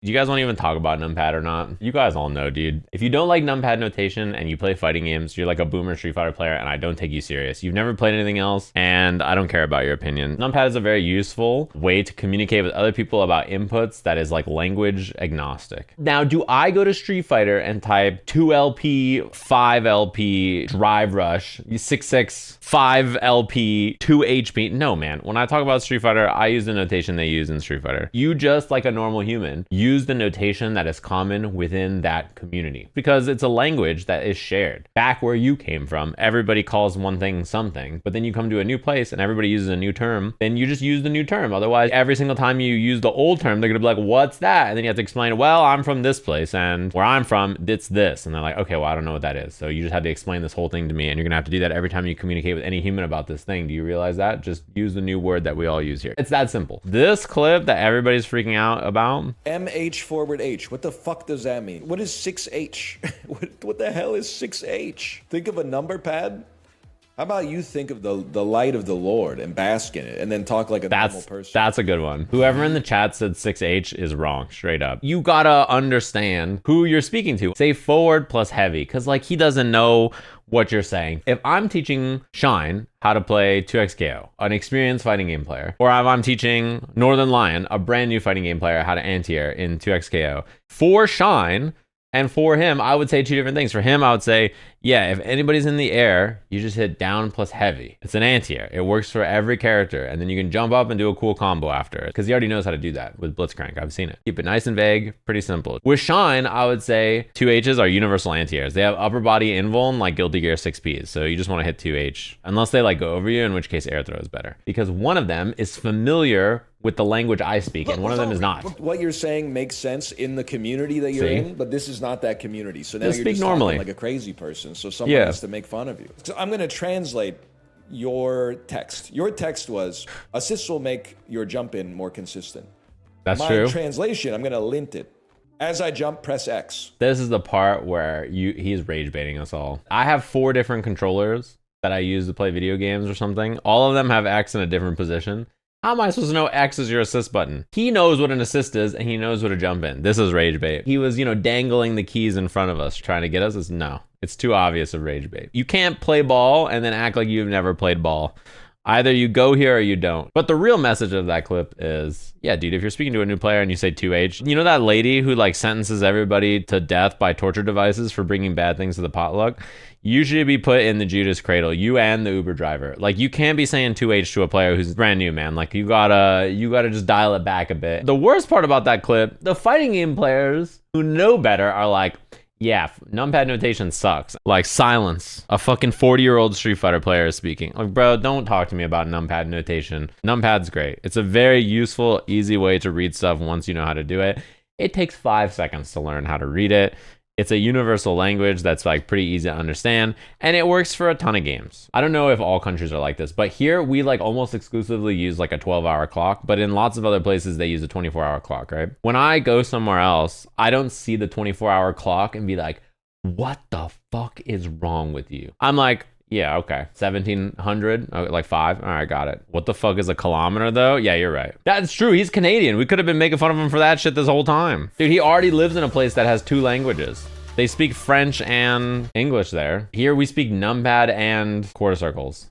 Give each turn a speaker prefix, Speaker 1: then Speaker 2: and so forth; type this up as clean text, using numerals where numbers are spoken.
Speaker 1: Do you guys want to even talk about Numpad or not? You guys all know, dude. If you don't like Numpad notation and you play fighting games, you're like a boomer Street Fighter player and I don't take you serious. You've never played anything else and I don't care about your opinion. Numpad is a very useful way to communicate with other people about inputs that is like language agnostic. Now, do I go to Street Fighter and type 2LP, 5LP, drive rush, 6-6, 5LP, 2HP? No, man. When I talk about Street Fighter, I use the notation they use in Street Fighter. You just like a normal human, use the notation that is common within that community because it's a language that is shared. Back where you came from, everybody calls one thing something, but then you come to a new place and everybody uses a new term, then you just use the new term. Otherwise, every single time you use the old term, they're gonna be like, what's that? And then you have to explain, well, I'm from this place and where I'm from, it's this. And they're like, okay, well, I don't know what that is. So you just have to explain this whole thing to me and you're gonna have to do that every time you communicate with any human about this thing. Do you realize that? Just use the new word that we all use here. It's that simple. This clip that everybody's freaking out about,
Speaker 2: MH forward H. What the fuck does that mean? What is 6H? What the hell is 6H? Think of a number pad? How about you think of the light of the Lord and bask in it and then talk like a normal person?
Speaker 1: That's a good one. Whoever in the chat said 6H is wrong, straight up. You gotta understand who you're speaking to. Say forward plus heavy, because like he doesn't know what you're saying. If I'm teaching Shine how to play 2XKO, an experienced fighting game player, or if I'm teaching Northern Lion, a brand new fighting game player, how to anti-air in 2XKO, for Shine and for him, I would say two different things. For him, I would say, yeah, if anybody's in the air, you just hit down plus heavy. It's an anti-air. It works for every character. And then you can jump up and do a cool combo after it. Because he already knows how to do that with Blitzcrank. I've seen it. Keep it nice and vague. Pretty simple. With Shine, I would say 2Hs are universal anti-airs. They have upper body invuln like Guilty Gear 6Ps. So you just want to hit 2H. Unless they like go over you, in which case air throw is better. Because one of them is familiar with the language I speak, and one of them is not.
Speaker 2: What you're saying makes sense in the community that you're in, but this is not that community. So now
Speaker 1: just
Speaker 2: you're
Speaker 1: speak
Speaker 2: just
Speaker 1: normally.
Speaker 2: talking like a crazy person. So someone has to make fun of you. So I'm going to translate your text. Your text was, assists will make your jump in more consistent.
Speaker 1: That's true.
Speaker 2: My translation, I'm going to lint it. As I jump, press X.
Speaker 1: This is the part where he's rage baiting us all. I have 4 different controllers that I use to play video games or something. All of them have X in a different position. How am I supposed to know X is your assist button? He knows what an assist is and he knows what a jump in. This is rage bait. He was, dangling the keys in front of us trying to get us. No, it's too obvious of rage bait. You can't play ball and then act like you've never played ball. Either you go here or you don't. But the real message of that clip is, yeah, dude, if you're speaking to a new player and you say 2H, you know that lady who like sentences everybody to death by torture devices for bringing bad things to the potluck? You should be put in the Judas cradle, you and the Uber driver. Like you can't be saying 2H to a player who's brand new, man. Like you gotta just dial it back a bit. The worst part about that clip, the fighting game players who know better are like, yeah, numpad notation sucks. Like silence. A fucking 40-year-old Street Fighter player is speaking. Like, bro, don't talk to me about numpad notation. Numpad's great. It's a very useful, easy way to read stuff once you know how to do it. It takes 5 seconds to learn how to read it. It's a universal language that's like pretty easy to understand, and it works for a ton of games. I don't know if all countries are like this, but here we like almost exclusively use like a 12-hour clock, but in lots of other places they use a 24-hour clock, right? When I go somewhere else, I don't see the 24-hour clock and be like, what the fuck is wrong with you? I'm like, yeah, okay. 1700, like 5. All right, got it. What the fuck is a kilometer though? Yeah, you're right. That's true. He's Canadian. We could have been making fun of him for that shit this whole time. Dude, he already lives in a place that has 2 languages. They speak French and English there. Here we speak numpad and quarter circles.